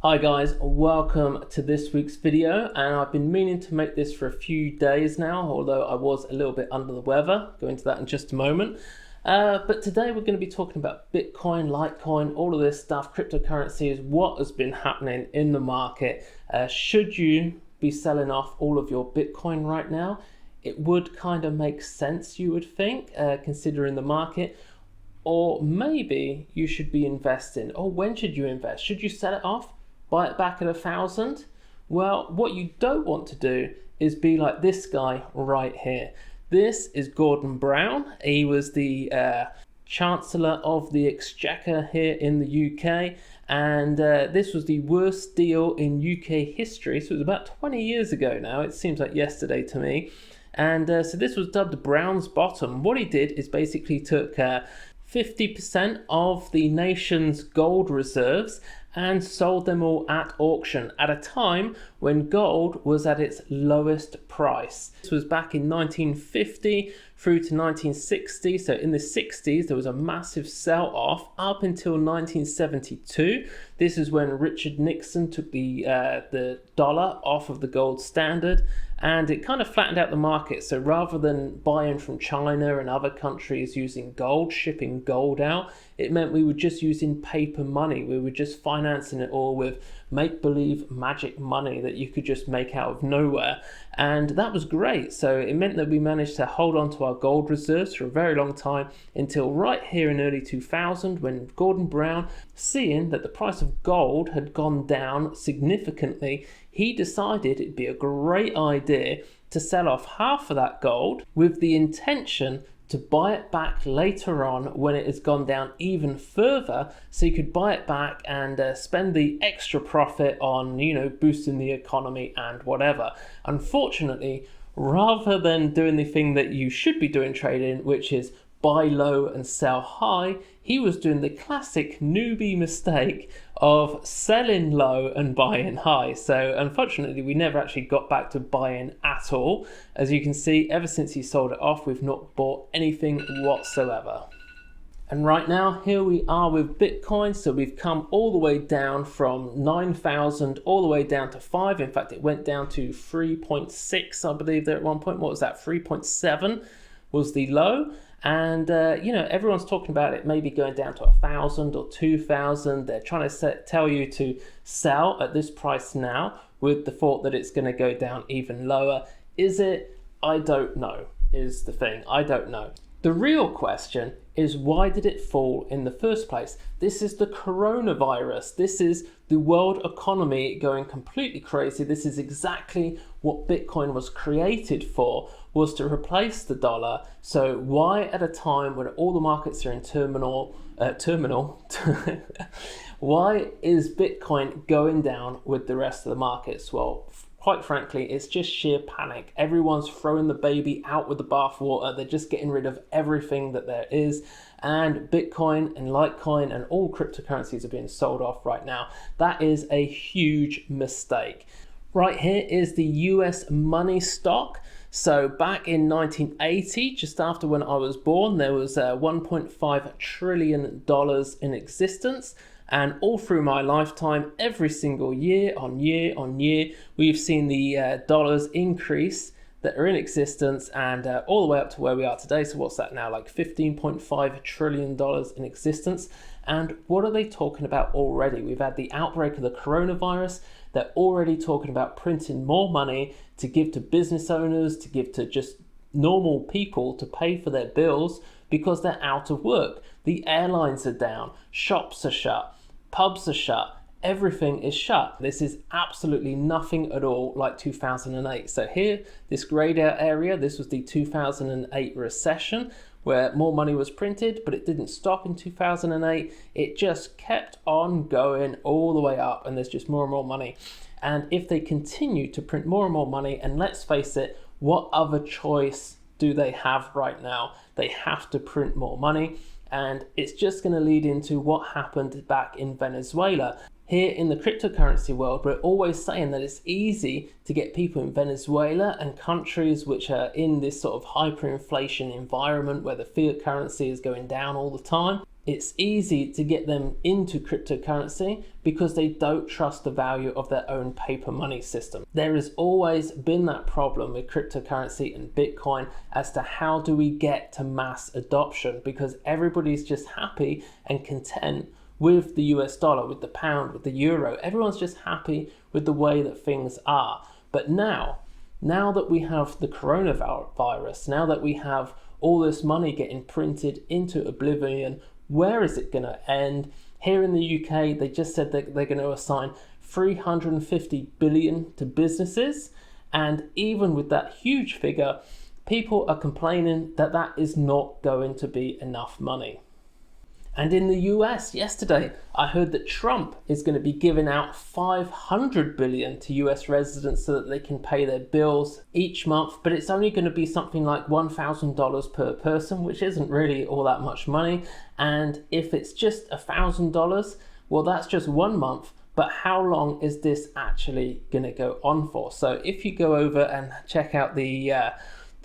Hi guys, welcome to this week's video, and I've been meaning to make this for a few days now, although I was a little bit under the weather. Go into that in just a moment. But today we're going to be talking about Bitcoin, Litecoin, all of this stuff, cryptocurrencies, what has been happening in the market. Should you be selling off all of your Bitcoin right now? It would kind of make sense, you would think, considering the market. Or maybe you should be investing. Or when should you invest? Should you sell it off? Buy it back at 1,000? Well, what you don't want to do is be like this guy right here. This is Gordon Brown. He was the Chancellor of the Exchequer here in the UK, and this was the worst deal in UK history. So it was about 20 years ago now. It seems like yesterday to me. And so this was dubbed Brown's Bottom. What he did is basically took 50% of the nation's gold reserves and sold them all at auction at a time when gold was at its lowest price. This was back in 1950 through to 1960. So in the 60s, there was a massive sell-off up until 1972. This is when Richard Nixon took the dollar off of the gold standard, and it kind of flattened out the market. So rather than buying from China and other countries using gold, shipping gold out, it meant we were just using paper money. We were just financing it all with make-believe magic money that you could just make out of nowhere. And that was great. So it meant that we managed to hold on to our gold reserves for a very long time until right here in early 2000, when Gordon Brown, seeing that the price of gold had gone down significantly, he decided it'd be a great idea to sell off half of that gold with the intention to buy it back later on when it has gone down even further, so you could buy it back and spend the extra profit on, boosting the economy and whatever. Unfortunately, rather than doing the thing that you should be doing trading, which is buy low and sell high, he was doing the classic newbie mistake of selling low and buying high. So unfortunately, we never actually got back to buying at all. As you can see, ever since he sold it off, we've not bought anything whatsoever. And right now, here we are with Bitcoin. So we've come all the way down from 9,000 all the way down to 5. In fact, it went down to 3.6, I believe, there at one point. What was that? 3.7 was the low. And everyone's talking about it maybe going down to 1,000 or 2,000. They're trying to tell you to sell at this price now with the thought that it's going to go down even lower. Is it? I don't know, is the thing. I don't know. The real question is, why did it fall in the first place? This is the coronavirus. This is the world economy going completely crazy. This is exactly what Bitcoin was created for, was to replace the dollar. So why at a time when all the markets are in terminal, why is Bitcoin going down with the rest of the markets? Well, quite frankly, it's just sheer panic. Everyone's throwing the baby out with the bathwater. They're just getting rid of everything that there is. And Bitcoin and Litecoin and all cryptocurrencies are being sold off right now. That is a huge mistake. Right here is the US money stock. So back in 1980, just after when I was born, there was $1.5 trillion in existence. And all through my lifetime, every single year on year, we've seen the dollars increase that are in existence, and all the way up to where we are today. So what's that now, like $15.5 trillion in existence? And what are they talking about already? We've had the outbreak of the coronavirus. They're already talking about printing more money to give to business owners, to give to just normal people to pay for their bills because they're out of work. The airlines are down, shops are shut, pubs are shut, everything is shut. This is absolutely nothing at all like 2008. So here, this grayed out area, this was the 2008 recession, where more money was printed, but it didn't stop in 2008. It just kept on going all the way up, and there's just more and more money. And if they continue to print more and more money, and let's face it, what other choice do they have right now? They have to print more money, and it's just going to lead into what happened back in Venezuela. Here in the cryptocurrency world, we're always saying that it's easy to get people in Venezuela and countries which are in this sort of hyperinflation environment where the fiat currency is going down all the time. It's easy to get them into cryptocurrency because they don't trust the value of their own paper money system. There has always been that problem with cryptocurrency and Bitcoin as to how do we get to mass adoption, because everybody's just happy and content with the US dollar, with the pound, with the euro. Everyone's just happy with the way that things are. But now that we have the coronavirus, now that we have all this money getting printed into oblivion, where is it going to end? Here in the UK, they just said that they're going to assign 350 billion to businesses. And even with that huge figure, people are complaining that that is not going to be enough money. And in the US yesterday, I heard that Trump is going to be giving out 500 billion to US residents so that they can pay their bills each month, but it's only going to be something like $1,000 per person, which isn't really all that much money. And if it's just $1,000, well, that's just 1 month. But how long is this actually going to go on for? So if you go over and check out the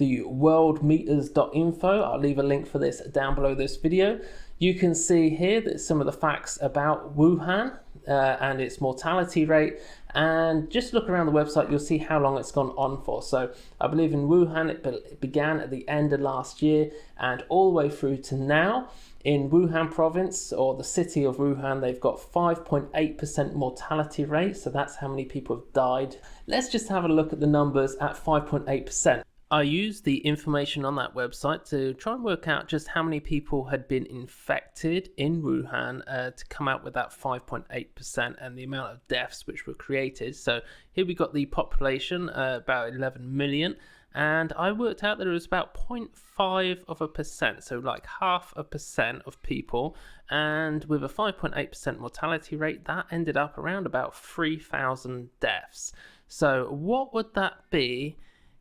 worldmeters.info, I'll leave a link for this down below this video. You can see here that some of the facts about Wuhan and its mortality rate, and just look around the website, you'll see how long it's gone on for. So I believe in Wuhan it began at the end of last year and all the way through to now. In Wuhan province, or the city of Wuhan, they've got 5.8% mortality rate, so that's how many people have died. Let's just have a look at the numbers at 5.8%. I used the information on that website to try and work out just how many people had been infected in Wuhan to come out with that 5.8% and the amount of deaths which were created. So here we got the population, about 11 million, and I worked out that it was about 0.5%, so like 0.5% of people, and with a 5.8% mortality rate, that ended up around about 3,000 deaths. So what would that be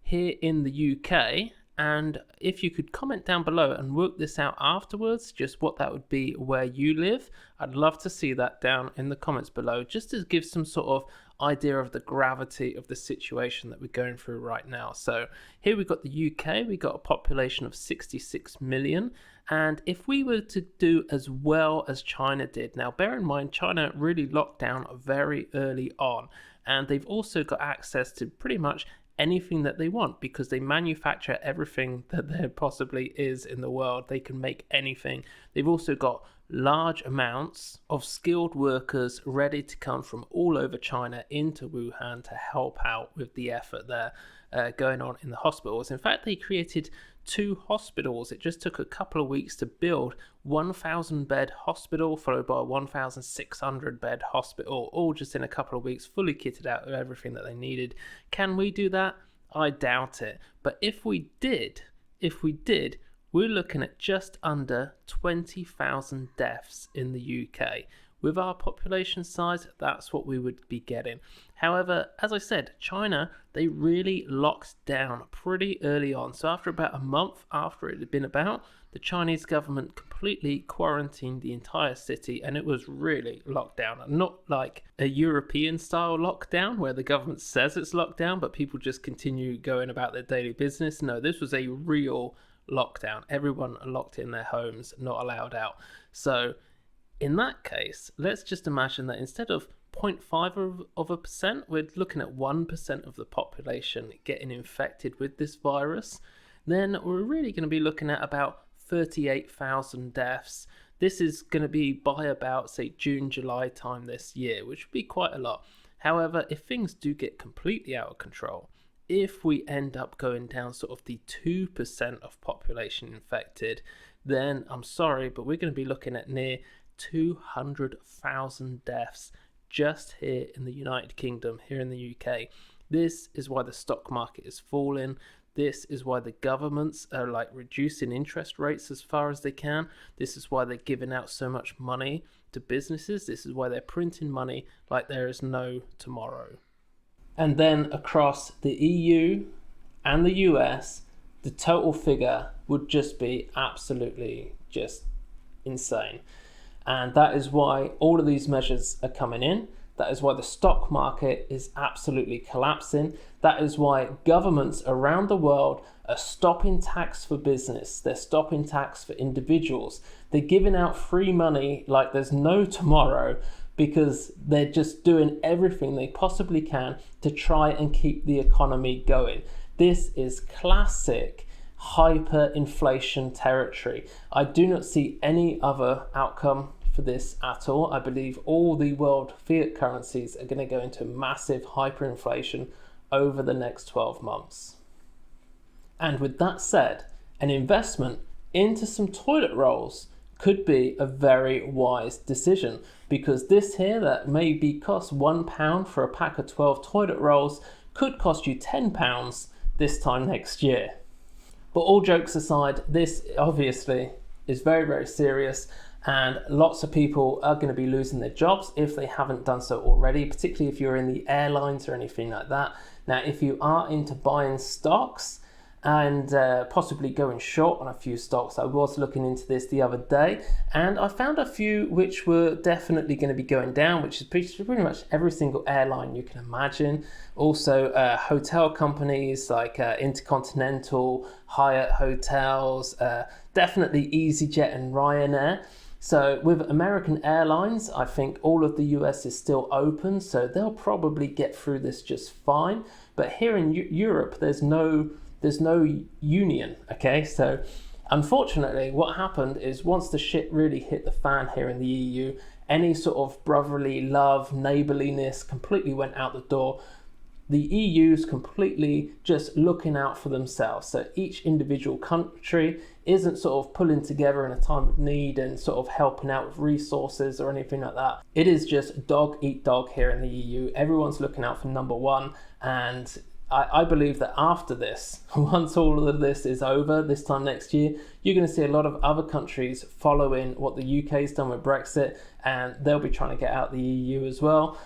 here in the UK? And if you could comment down below and work this out afterwards, just what that would be where you live, I'd love to see that down in the comments below, just to give some sort of idea of the gravity of the situation that we're going through right now. So here we've got the UK, we got a population of 66 million. And if we were to do as well as China did, now bear in mind, China really locked down very early on, and they've also got access to pretty much anything that they want because they manufacture everything that there possibly is in the world. They can make anything. They've also got large amounts of skilled workers ready to come from all over China into Wuhan to help out with the effort there going on in the hospitals. In fact, they created 2 hospitals. It just took a couple of weeks to build 1,000 bed hospital followed by a 1,600 bed hospital, all just in a couple of weeks, fully kitted out with everything that they needed. Can we do that? I doubt it. But if we did, we're looking at just under 20,000 deaths in the UK. With our population size, that's what we would be getting. However, as I said, China, they really locked down pretty early on. So after about a month after it had been about, the Chinese government completely quarantined the entire city, and it was really locked down. Not like a European style lockdown where the government says it's locked down, but people just continue going about their daily business. No, this was a real lockdown. Everyone locked in their homes, not allowed out. So in that case, let's just imagine that instead of 0.5%, we're looking at 1% of the population getting infected with this virus. Then we're really going to be looking at about 38,000 deaths. This is going to be by about, say, June, July time this year, which would be quite a lot. However, if things do get completely out of control, if we end up going down sort of the 2% of population infected, then I'm sorry, but we're going to be looking at near 200,000 deaths just here in the United Kingdom, here in the UK. This is why the stock market is falling. This is why the governments are like reducing interest rates as far as they can. This is why they're giving out so much money to businesses. This is why they're printing money like there is no tomorrow. And then across the EU and the US, the total figure would just be absolutely just insane. And that is why all of these measures are coming in. That is why the stock market is absolutely collapsing. That is why governments around the world are stopping tax for business. They're stopping tax for individuals. They're giving out free money like there's no tomorrow, because they're just doing everything they possibly can to try and keep the economy going. This is classic hyperinflation territory. I do not see any other outcome for this at all. I believe all the world fiat currencies are going to go into massive hyperinflation over the next 12 months. And with that said, an investment into some toilet rolls could be a very wise decision, because this here that maybe costs £1 for a pack of 12 toilet rolls could cost you £10 this time next year. But all jokes aside, this obviously is very, very serious, and lots of people are going to be losing their jobs if they haven't done so already, particularly if you're in the airlines or anything like that. Now, if you are into buying stocks and possibly going short on a few stocks, I was looking into this the other day, and I found a few which were definitely going to be going down, which is pretty much every single airline you can imagine. Also hotel companies like Intercontinental, Hyatt Hotels, definitely EasyJet and Ryanair. So with American Airlines, I think all of the US is still open, so they'll probably get through this just fine. But here in Europe, there's no union, okay? So unfortunately, what happened is once the shit really hit the fan here in the EU, any sort of brotherly love, neighborliness completely went out the door. The EU's completely just looking out for themselves. So each individual country isn't sort of pulling together in a time of need and sort of helping out with resources or anything like that. It is just dog eat dog here in the EU. Everyone's looking out for number one, and I believe that after this, once all of this is over, this time next year, you're going to see a lot of other countries following what the UK's done with Brexit, and they'll be trying to get out the EU as well,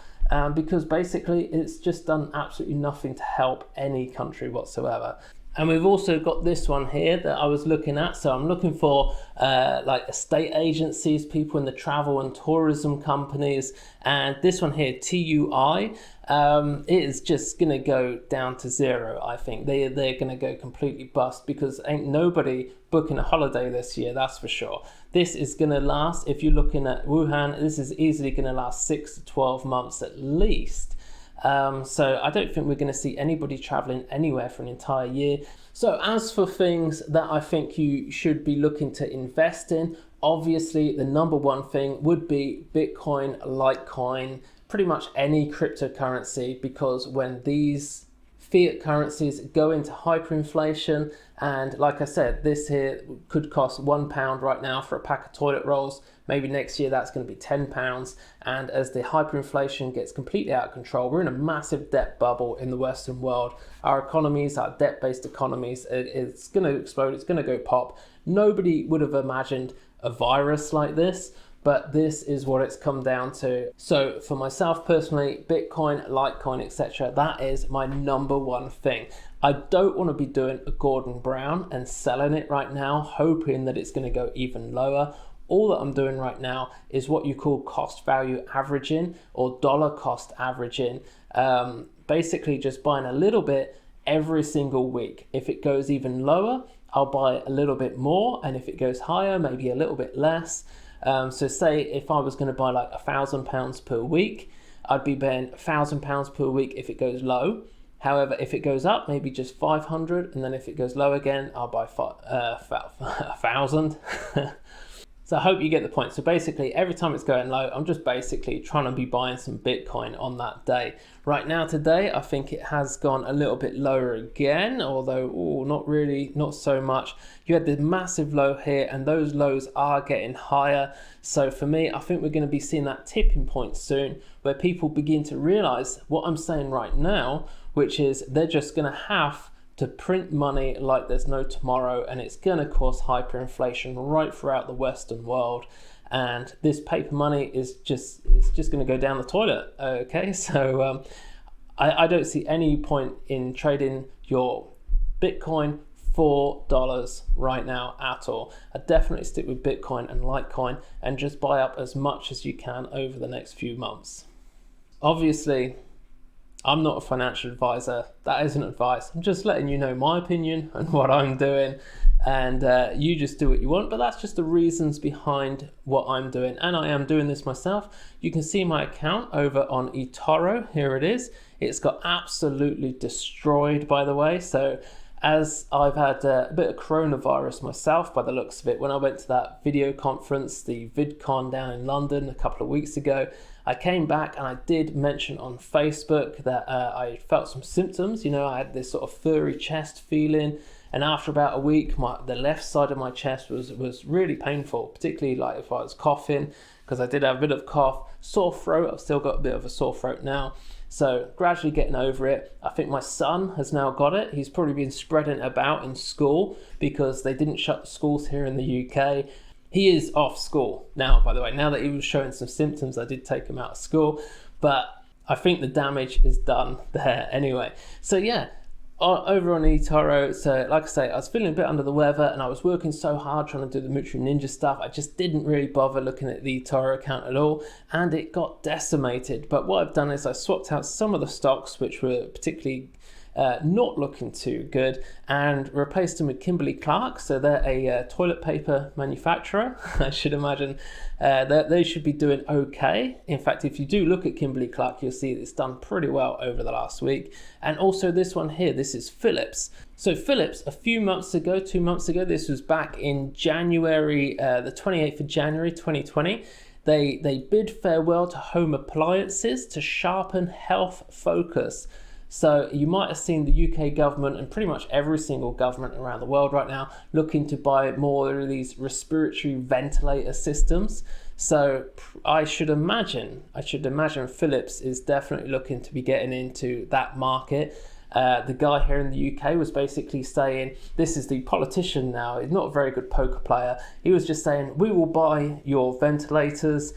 because basically it's just done absolutely nothing to help any country whatsoever. And we've also got this one here that I was looking at. So I'm looking for like estate agencies, people in the travel and tourism companies. And this one here, TUI, it is just going to go down to zero, I think. They're going to go completely bust, because ain't nobody booking a holiday this year, that's for sure. This is going to last, if you're looking at Wuhan, this is easily going to last 6 to 12 months at least. So I don't think we're going to see anybody traveling anywhere for an entire year. So as for things that I think you should be looking to invest in, obviously the number one thing would be Bitcoin, Litecoin, pretty much any cryptocurrency, because when these fiat currencies go into hyperinflation, and like I said, this here could cost £1 right now for a pack of toilet rolls. Maybe next year that's going to be £10. And as the hyperinflation gets completely out of control, we're in a massive debt bubble in the Western world. Our economies, our debt-based economies, it's going to explode, it's going to go pop. Nobody would have imagined a virus like this, but this is what it's come down to. So for myself personally, Bitcoin, Litecoin, etc., that is my number one thing. I don't want to be doing a Gordon Brown and selling it right now, hoping that it's going to go even lower. All that I'm doing right now is what you call cost value averaging, or dollar cost averaging. Basically just buying a little bit every single week. If it goes even lower, I'll buy a little bit more, and if it goes higher, maybe a little bit less. So say if I was going to buy like £1,000 per week, I'd be paying £1,000 per week if it goes low. However, if it goes up, maybe just 500, and then if it goes low again, I'll buy 1,000. So I hope you get the point. So basically, every time it's going low, I'm just basically trying to be buying some Bitcoin on that day. Right now, today, I think it has gone a little bit lower again, although not really, not so much. You had the massive low here, and those lows are getting higher. So for me, I think we're going to be seeing that tipping point soon, where people begin to realize what I'm saying right now, which is they're just going to have to print money like there's no tomorrow, and it's going to cause hyperinflation right throughout the Western world. And this paper money is just going to go down the toilet. Okay, so I don't see any point in trading your Bitcoin for dollars right now at all. I definitely stick with Bitcoin and Litecoin and just buy up as much as you can over the next few months. Obviously, I'm not a financial advisor. That isn't advice. I'm just letting you know my opinion and what I'm doing, and you just do what you want. But that's just the reasons behind what I'm doing, and I am doing this myself. You can see my account over on eToro. Here it is. It's got absolutely destroyed, by the way. So as I've had a bit of coronavirus myself, by the looks of it, when I went to that video conference, the VidCon down in London a couple of weeks ago, I came back and I did mention on Facebook that I felt some symptoms. You know, I had this sort of furry chest feeling, and after about a week, the left side of my chest was really painful, particularly like if I was coughing, because I did have a bit of cough, sore throat. I've still got a bit of a sore throat now. So gradually getting over it. I think my son has now got it. He's probably been spreading it about in school because they didn't shut the schools here in the UK. He is off school now, by the way. Now that he was showing some symptoms, I did take him out of school, but I think the damage is done there anyway. So yeah, over on eToro, so like I say, I was feeling a bit under the weather and I was working so hard trying to do the Moocharoo Ninja stuff. I just didn't really bother looking at the eToro account at all, and it got decimated. But what I've done is I swapped out some of the stocks which were particularly not looking too good, and replaced them with Kimberly-Clark. So they're a toilet paper manufacturer. I should imagine that they should be doing okay. In fact, if you do look at Kimberly-Clark, you'll see it's done pretty well over the last week. And also this one here, this is Philips. So Philips, a few months ago, 2 months ago, this was back in January, the 28th of January 2020, they bid farewell to home appliances to sharpen health focus. So you might have seen the UK government and pretty much every single government around the world right now looking to buy more of these respiratory ventilator systems. So I should imagine Philips is definitely looking to be getting into that market. The guy here in the UK was basically saying, this is the politician now, he's not a very good poker player. He was just saying, we will buy your ventilators.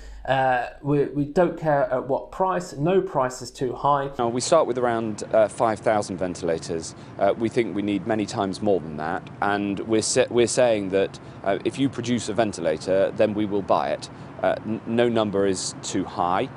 We don't care at what price, no price is too high. Now, we start with around 5,000 ventilators. We think we need many times more than that, and we're saying that if you produce a ventilator, then we will buy it. No number is too high.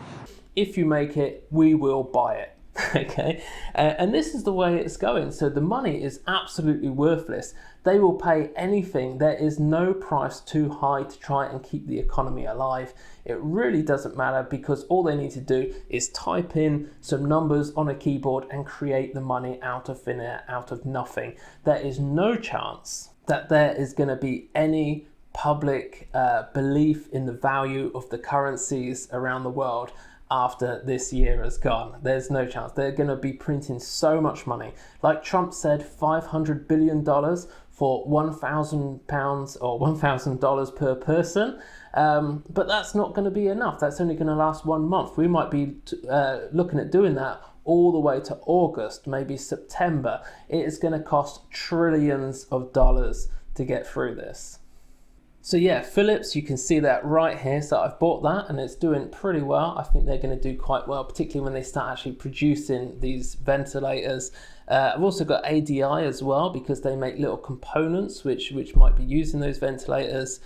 If you make it, we will buy it. Okay, and this is the way it's going. So the money is absolutely worthless. They will pay anything. There is no price too high to try and keep the economy alive. It really doesn't matter, because all they need to do is type in some numbers on a keyboard and create the money out of thin air, out of nothing. There is no chance that there is going to be any public belief in the value of the currencies around the world after this year has gone. There's no chance. They're going to be printing so much money. Like Trump said, $500 billion for £1,000 or $1,000 per person. But that's not going to be enough. That's only going to last 1 month. We might be looking at doing that all the way to August, maybe September. It is going to cost trillions of dollars to get through this. So yeah, Philips, you can see that right here. So I've bought that and it's doing pretty well. I think they're going to do quite well, particularly when they start actually producing these ventilators. I've also got ADI as well, because they make little components which might be used in those ventilators.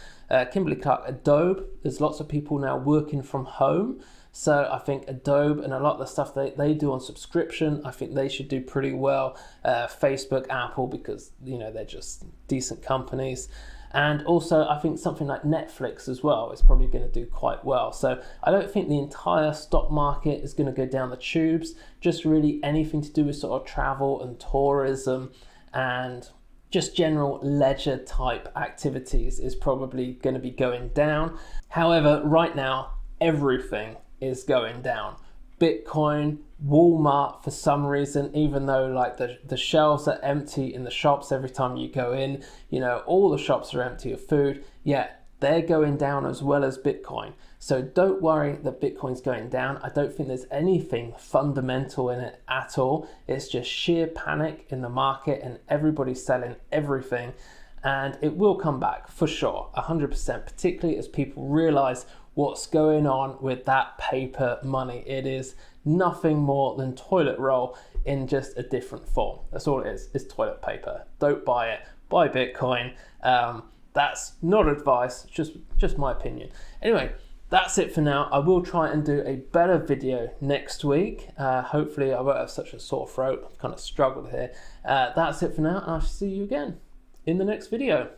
Kimberly-Clark, Adobe, there's lots of people now working from home. So I think Adobe and a lot of the stuff they do on subscription, I think they should do pretty well. Facebook, Apple, because you know they're just decent companies. And also I think something like Netflix as well is probably going to do quite well. So I don't think the entire stock market is going to go down the tubes. Just really anything to do with sort of travel and tourism and just general leisure type activities is probably going to be going down. However, right now everything is going down. Bitcoin, Walmart, for some reason, even though like the shelves are empty in the shops every time you go in, you know, all the shops are empty of food, yet they're going down as well as Bitcoin. So don't worry that Bitcoin's going down. I don't think there's anything fundamental in it at all. It's just sheer panic in the market and everybody's selling everything. And it will come back for sure, 100%, particularly as people realize what's going on with that paper money. It is nothing more than toilet roll in just a different form. That's all it is. It's toilet paper. Don't buy it. Buy Bitcoin. That's not advice, just my opinion. Anyway, that's it for now. I will try and do a better video next week. Hopefully I won't have such a sore throat. I've kind of struggled here. That's it for now, and I shall see you again in the next video.